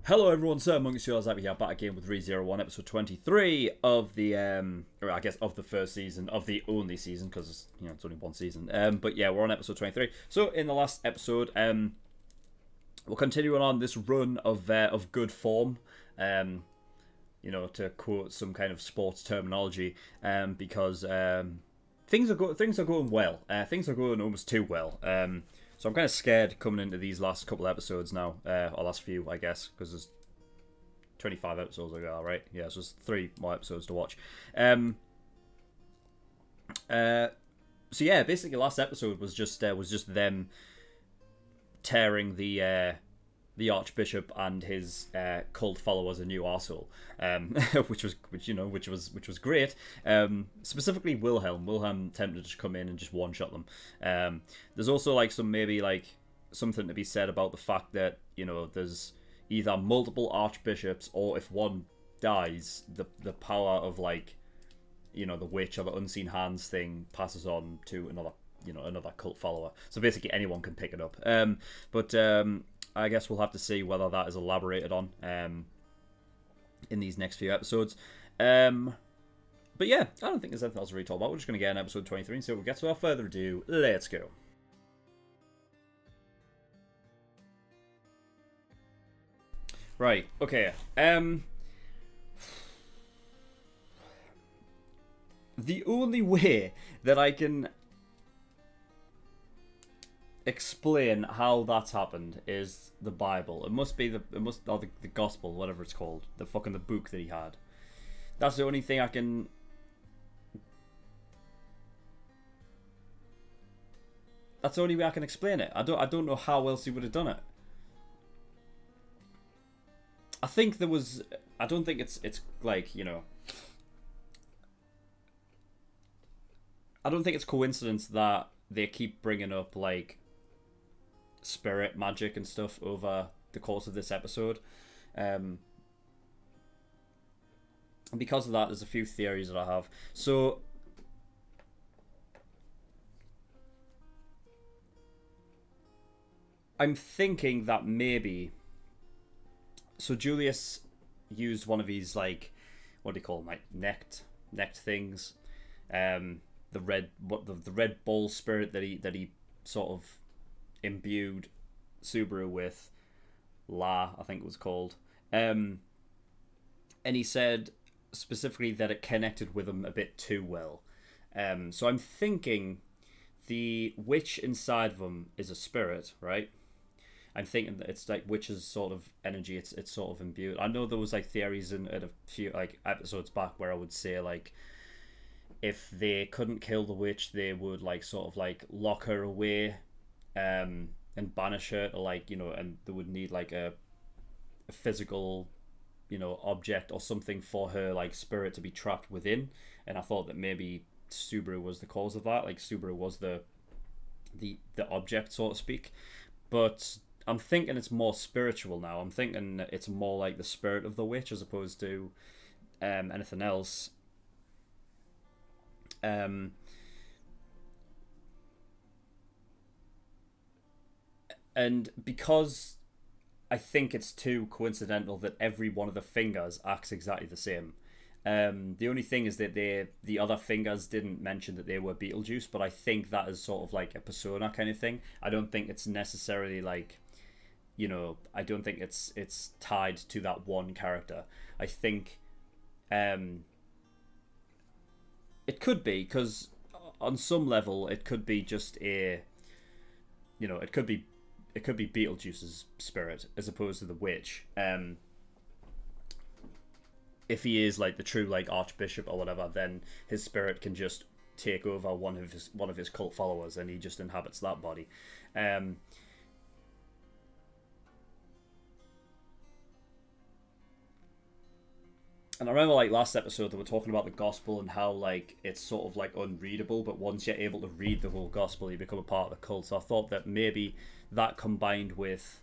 Hello everyone, SirMonkeySuit here, back again with ReZero on episode 23 of the, or I guess of the first season, of the only season, because, you know, it's only one season. But yeah, we're on episode 23. So, in the last episode, we're continuing on this run of good form, you know, to quote some kind of sports terminology, because things are going well. Things are going almost too well. So I'm kind of scared coming into these last couple episodes now, or last few, I guess, because there's 25 episodes ago, right? Yeah, so there's 3 more episodes to watch. So yeah, basically, last episode was just them tearing the Archbishop and his cult followers a new arsehole, which was great. Specifically Wilhelm. Wilhelm tempted to come in and just one-shot them. There's also like something to be said about the fact that, you know, there's either multiple archbishops, or if one dies, the power of, like, you know, the witch or the unseen hands thing passes on to another cult follower. So basically anyone can pick it up. I guess we'll have to see whether that is elaborated on in these next few episodes. But yeah, I don't think there's anything else to really talk about. We're just going to get in episode 23, and so we'll get to. Without further ado, let's go. Right, okay. The only way that I can explain how that's happened is the Bible. It must be the gospel, whatever it's called, the book that he had. That's the only thing I can. That's the only way I can explain it. I don't know how else he would have done it. I think there was. I don't think it's like, you know. I don't think it's coincidence that they keep bringing up, like, spirit magic and stuff over the course of this episode. And because of that, there's a few theories that I have. So I'm thinking that maybe, so Julius used one of these, like, what do you call them, like necked things, the red ball spirit that he sort of imbued Subaru with, La, I think it was called, and he said specifically that it connected with him a bit too well. So I'm thinking the witch inside of him is a spirit, right? I'm thinking that it's like witch's sort of energy. It's sort of imbued. I know there was like theories in a few like episodes back where I would say, like, if they couldn't kill the witch, they would, like, sort of like lock her away, and banish her, or, like, you know, and they would need like a physical, you know, object or something for her, like, spirit to be trapped within. And I thought that maybe Subaru was the cause of that. Like, Subaru was the object, so to speak. But I'm thinking it's more spiritual now. I'm thinking it's more like the spirit of the witch as opposed to anything else. And because I think it's too coincidental that every one of the fingers acts exactly the same. The only thing is that the other fingers didn't mention that they were Beetlejuice, but I think that is sort of like a persona kind of thing. I don't think it's necessarily, like, you know, I don't think it's tied to that one character. I think it could be, because on some level it could be just a, you know, it could be Beetlejuice's spirit as opposed to the witch. If he is, like, the true, like, archbishop or whatever, then his spirit can just take over one of his cult followers, and he just inhabits that body. And I remember, like, last episode they were talking about the gospel and how, like, it's sort of like unreadable, but once you're able to read the whole gospel, you become a part of the cult. So I thought that maybe that combined with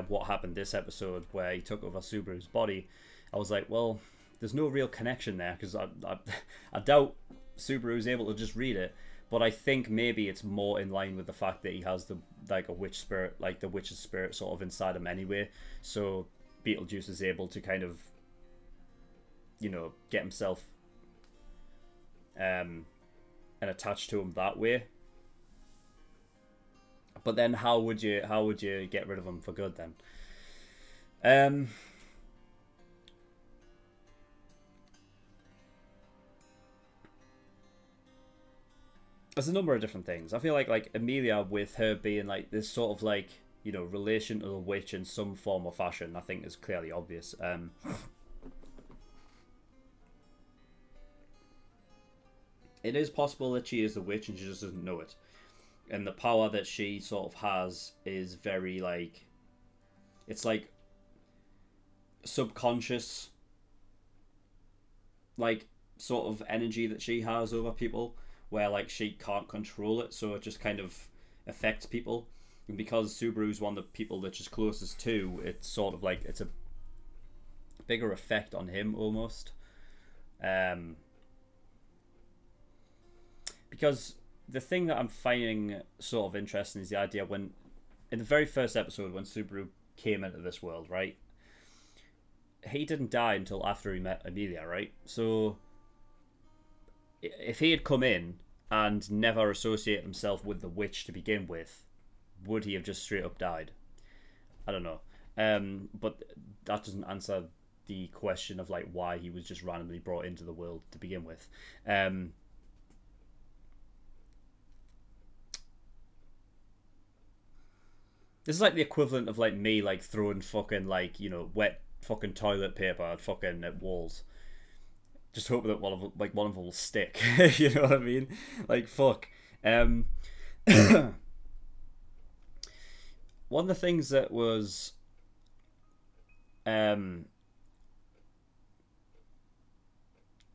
what happened this episode where he took over Subaru's body, I was like, well, there's no real connection there, because I doubt Subaru's able to just read it. But I think maybe it's more in line with the fact that he has the like a witch spirit, like the witch's spirit, sort of inside him anyway. So Beetlejuice is able to kind of, you know, get himself and attached to him that way. But then how would you get rid of him for good then? There's a number of different things. I feel like Emilia, with her being like this sort of like, you know, relation to the witch in some form or fashion, I think is clearly obvious. It is possible that she is the witch and she just doesn't know it. And the power that she sort of has is very like, it's like subconscious, like sort of energy that she has over people, where like she can't control it, so it just kind of affects people. And because Subaru's one of the people that she's closest to, it's sort of like it's a bigger effect on him almost. Because the thing that I'm finding sort of interesting is the idea when, in the very first episode, when Subaru came into this world, right? He didn't die until after he met Emilia, right? So if he had come in and never associated himself with the witch to begin with, would he have just straight up died? I don't know. But that doesn't answer the question of like why he was just randomly brought into the world to begin with. This is like the equivalent of like me like throwing fucking like, you know, wet fucking toilet paper at fucking at walls. Just hope that one of them will stick. You know what I mean? Like fuck. One of the things that was I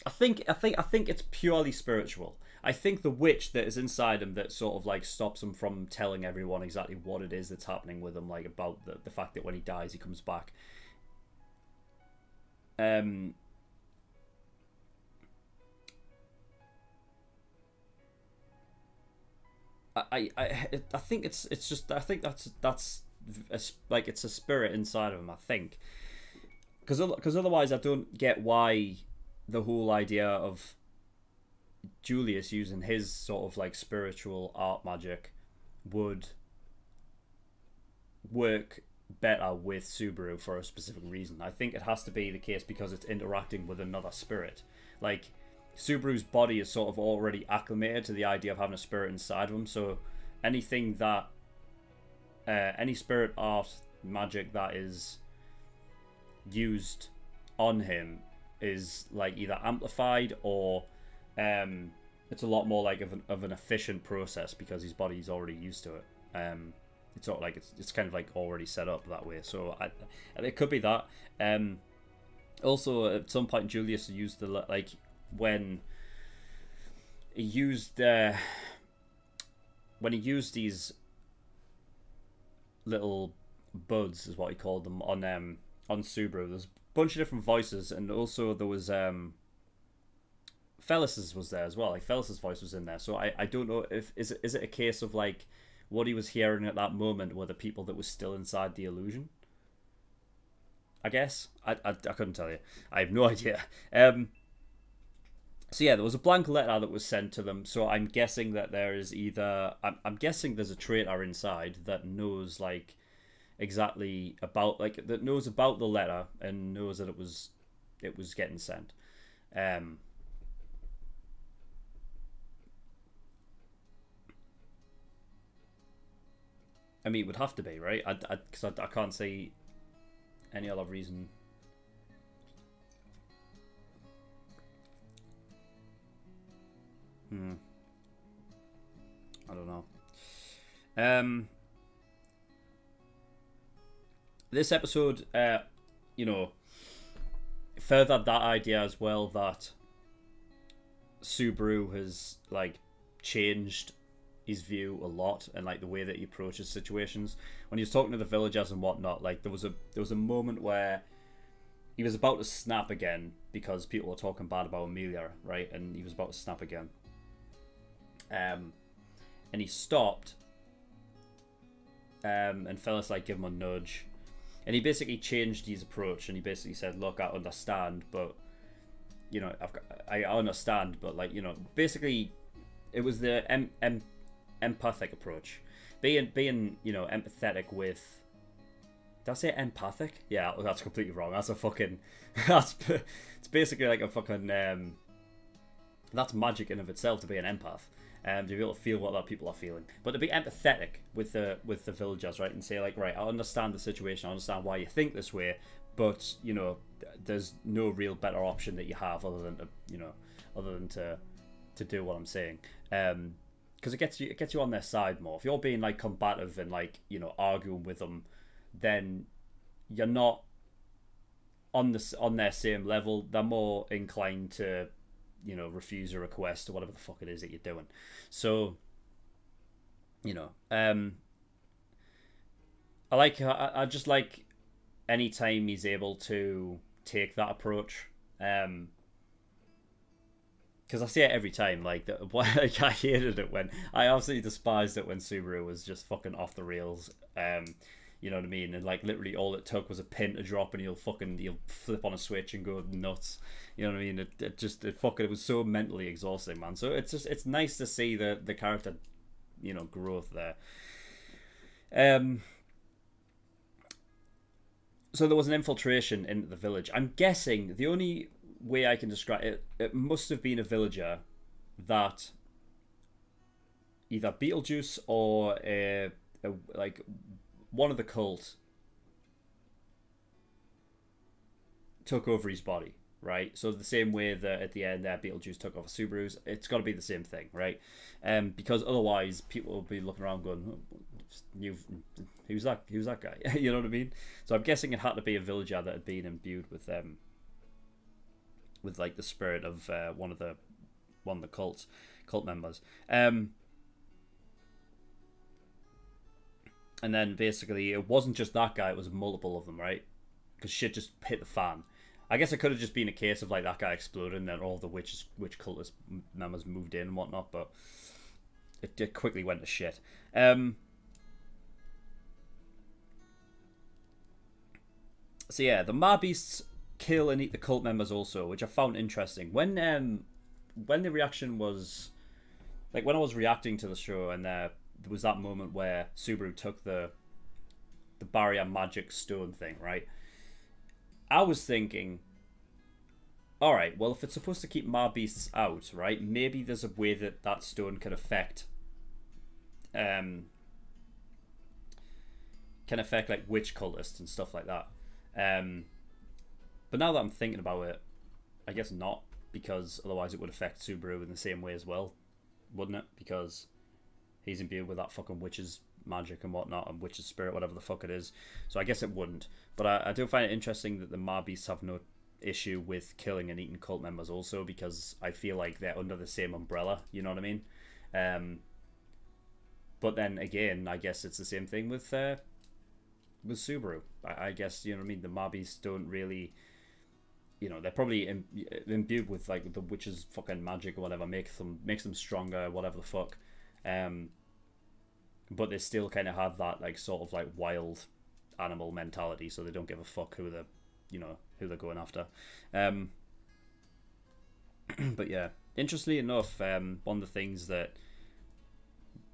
think it's purely spiritual. I think the witch that is inside him that sort of like stops him from telling everyone exactly what it is that's happening with him, like about the fact that when he dies he comes back. I think it's just, I think that's like it's a spirit inside of him, I think, because otherwise I don't get why the whole idea of Julius using his sort of like spiritual art magic would work better with Subaru for a specific reason. I think it has to be the case because it's interacting with another spirit. Like Subaru's body is sort of already acclimated to the idea of having a spirit inside of him, so anything that any spirit art magic that is used on him is like either amplified or it's a lot more like of an efficient process because his body's already used to it. It's sort of like it's kind of like already set up that way. So it could be that. Also, at some point, Julius used the like when he used these little buds, is what he called them, on Subaru. There's a bunch of different voices, and also there was Fellis's was there as well. Like Fellis's voice was in there. So I don't know if is it a case of like what he was hearing at that moment were the people that were still inside the illusion. I guess I couldn't tell you. I have no idea. So yeah, there was a blank letter that was sent to them. So I'm guessing that there is either I'm guessing there's a traitor inside that knows like exactly about like that knows about the letter and knows that it was getting sent. I mean, it would have to be, right? Because I can't see any other reason. I don't know. This episode, you know, furthered that idea as well that Subaru has like changed his view a lot and like the way that he approaches situations. When he was talking to the villagers and whatnot, like there was a moment where he was about to snap again because people were talking bad about Emilia, right? And he was about to snap again. And he stopped, and Phyllis like give him a nudge, and he basically changed his approach, and he basically said, "Look, I understand, but you know, I understand, but like, you know, basically, it was the empathic approach, being you know, empathetic with." Did I say empathic? Yeah, that's completely wrong. That's a fucking it's basically like a fucking that's magic in of itself, to be an empath. To be able to feel what other people are feeling, but to be empathetic with the villagers, right, and say like, right, I understand the situation, I understand why you think this way, but you know, there's no real better option that you have other than to, you know, other than to do what I'm saying, because it gets you on their side more. If you're being like combative and like, you know, arguing with them, then you're not on their same level. They're more inclined to, you know, refuse a request or whatever the fuck it is that you're doing. So, you know, I just like any time he's able to take that approach, because I see it every time. Like, like, I hated it when I absolutely despised it when Subaru was just fucking off the rails. You know what I mean? And like, literally all it took was a pin to drop, and he'll flip on a switch and go nuts. You know what I mean? It was so mentally exhausting, man. So it's nice to see the character, you know, growth there. So there was an infiltration into the village. I'm guessing the only way I can describe it, it must have been a villager that either Beetlejuice or like one of the cult took over his body, right? So the same way that at the end there Beetlejuice took over Subaru's, it's got to be the same thing, right? Because otherwise people will be looking around going, who's that guy? You know what I mean? So I'm guessing it had to be a villager that had been imbued with like the spirit of one of the cult members. And then basically it wasn't just that guy, it was multiple of them, right? Because shit just hit the fan. I guess it could have just been a case of like that guy exploded and then all the witch cultist members moved in and whatnot, but it quickly went to shit. So yeah, the Ma Beasts kill and eat the cult members also, which I found interesting. When the reaction was, like, when I was reacting to the show, and there was that moment where Subaru took the barrier magic stone thing, right? I was thinking, all right, well, if it's supposed to keep Ma Beasts out, right, maybe there's a way that that stone can affect like witch cultists and stuff like that. But now that I'm thinking about it, I guess not, because otherwise it would affect Subaru in the same way as well, wouldn't it? Because he's imbued with that fucking witch's magic and whatnot, and witch's spirit, whatever the fuck it is. So I guess it wouldn't. But I do find it interesting that the Ma Beasts have no issue with killing and eating cult members also, because I feel like they're under the same umbrella, you know what I mean? But then again, I guess it's the same thing with Subaru. I guess, you know what I mean, the Ma Beasts don't really, you know, they're probably imbued with like the witch's fucking magic or whatever, makes them stronger, whatever the fuck. But they still kind of have that like sort of like wild animal mentality, so they don't give a fuck who they're going after. But yeah, interestingly enough, one of the things that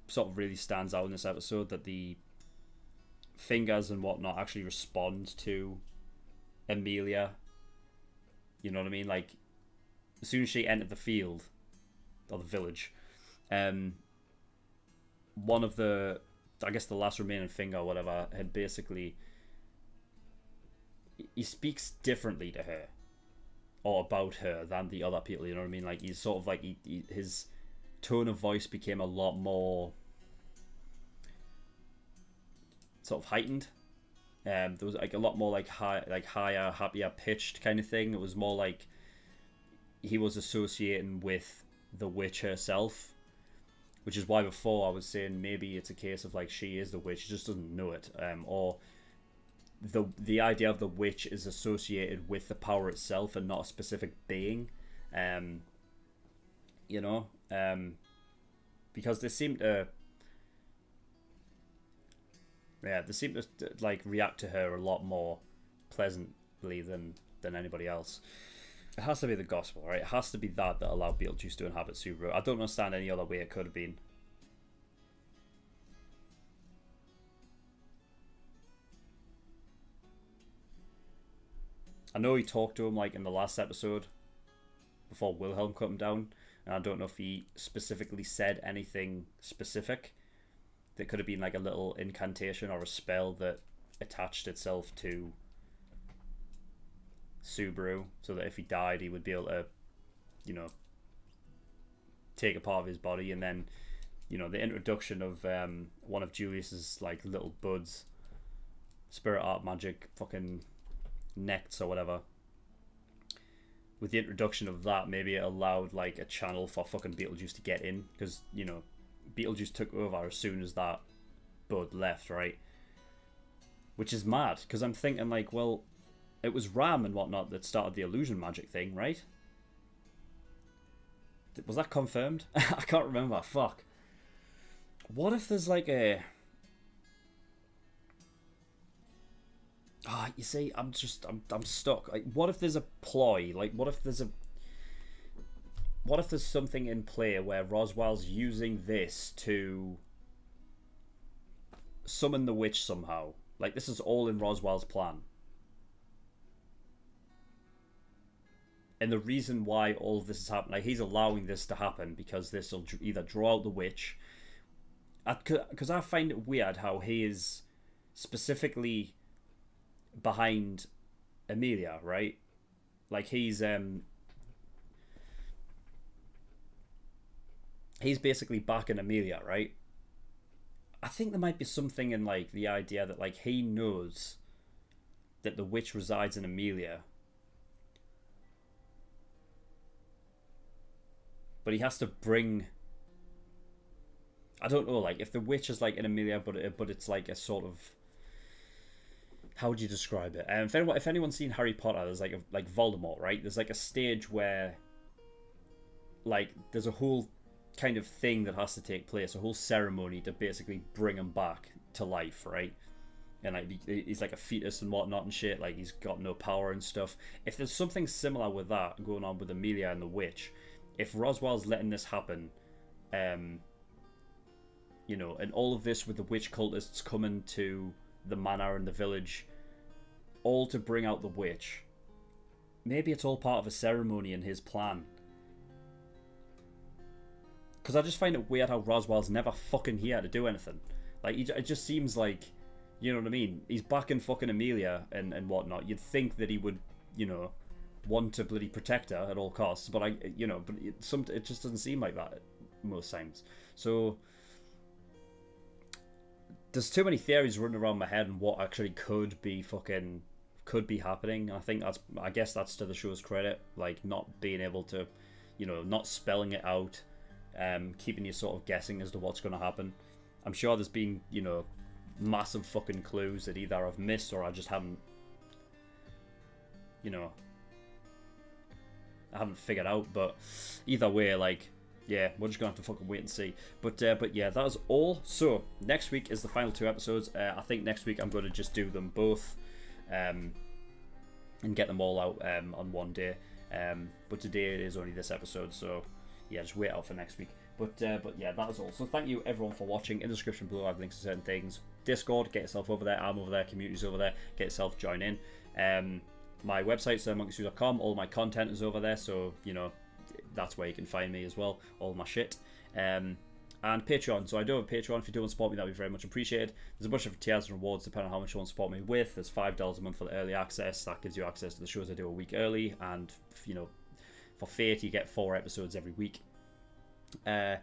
sort of really stands out in this episode, that the fingers and whatnot actually respond to Emilia. You know what I mean? Like, as soon as she entered the field or the village, one of the, I guess the last remaining finger or whatever, had basically, he speaks differently to her or about her than the other people, you know what I mean? Like, he's sort of like, his tone of voice became a lot more sort of heightened. There was like a lot more like higher, happier pitched kind of thing. It was more like he was associating with the witch herself, which is why before I was saying maybe it's a case of like she is the witch, she just doesn't know it, or the idea of the witch is associated with the power itself and not a specific being, you know. because they seem to, like react to her a lot more pleasantly than anybody else. It has to be the gospel, right? It has to be that allowed Beetlejuice to inhabit Subaru. I don't understand any other way it could have been. I know he talked to him like in the last episode before Wilhelm cut him down, and I don't know if he specifically said anything specific. That could have been like a little incantation or a spell that attached itself to Subaru, so that if he died, he would be able to, you know, take a part of his body. And then, you know, the introduction of one of Julius's like little buds, spirit art magic fucking nects or whatever. With the introduction of that, maybe it allowed like a channel for fucking Beetlejuice to get in, because, you know, Beetlejuice took over as soon as that bud left, right? Which is mad, because I'm thinking like, well, it was Ram and whatnot that started the illusion magic thing, right? Was that confirmed? I can't remember. Fuck. What if there's like a... Ah, you see, I'm stuck. Like, what if there's a ploy? Like, what if there's something in play where Roswaal's using this to summon the witch somehow? Like, this is all in Roswaal's plan. And the reason why all of this is happening, like, he's allowing this to happen because this will either draw out the witch. Because I find it weird how he is specifically behind Emilia, right? Like, he's basically backing Emilia, right? I think there might be something in like the idea that like he knows that the witch resides in Emilia, but he has to bring, I don't know, like if the witch is like in Emilia, but it's like a sort of, how would you describe it? If anyone's seen Harry Potter, there's like Voldemort, right? There's like a stage where like there's a whole kind of thing that has to take place, a whole ceremony to basically bring him back to life, right? And like he's like a fetus and whatnot and shit, like he's got no power and stuff. If there's something similar with that going on with Emilia and the witch, if Roswaal's letting this happen, you know, and all of this with the witch cultists coming to the manor and the village, all to bring out the witch, maybe it's all part of a ceremony in his plan. Because I just find it weird how Roswaal's never fucking here to do anything. Like, it just seems like, you know what I mean? He's backing fucking Emilia and whatnot. You'd think that he would, you know, want to bloody protect her at all costs. But it just doesn't seem like that most times. So there's too many theories running around my head on what actually could be happening. And I guess that's to the show's credit, like not being able to, you know, not spelling it out. Keeping you sort of guessing as to what's going to happen. I'm sure there's been, you know, massive fucking clues that either I've missed or I just haven't, you know, I haven't figured out. But either way, like, yeah, we're just going to have to fucking wait and see. But yeah, that is all. So next week is the final 2 episodes. I think next week I'm going to just do them both and get them all out on one day. But today it is only this episode, so yeah, just wait out for next week. But yeah, that is all. So thank you everyone for watching. In the description below I have links to certain things. Discord, get yourself over there. I'm over there. Community's over there. Get yourself join in. My website, SirMonkeySuit.com. All my content is over there, so you know that's where you can find me as well. All my shit. And Patreon. So I do have a Patreon. If you do want to support me, that would be very much appreciated. There's a bunch of tiers and rewards depending on how much you want to support me with. There's $5 a month for the early access. That gives you access to the shows I do a week early, and you know, for Fate you get 4 episodes every week. $10,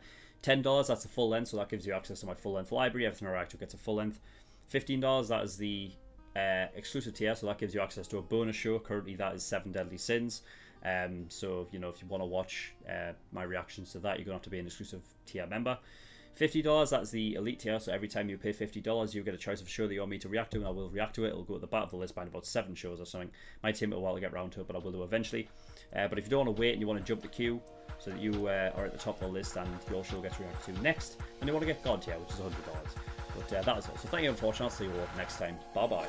that's the full length, so that gives you access to my full length library. Everything I actually gets a full length. $15, that is the exclusive tier, so that gives you access to a bonus show. Currently that is 7 Deadly Sins. So you know, if you want to watch my reactions to that, you're gonna have to be an exclusive tier member. $50, that's the elite tier, so every time you pay $50, you get a choice of a show that you want me to react to, and I will react to it. It'll go at the back of the list by about 7 shows or something. Might take me a while to get around to it, but I will do eventually. But if you don't want to wait and you want to jump the queue so that you are at the top of the list and your show gets reacted to next, then you want to get God tier, which is $100. But that is all. So thank you for watching. I'll see you all next time. Bye bye.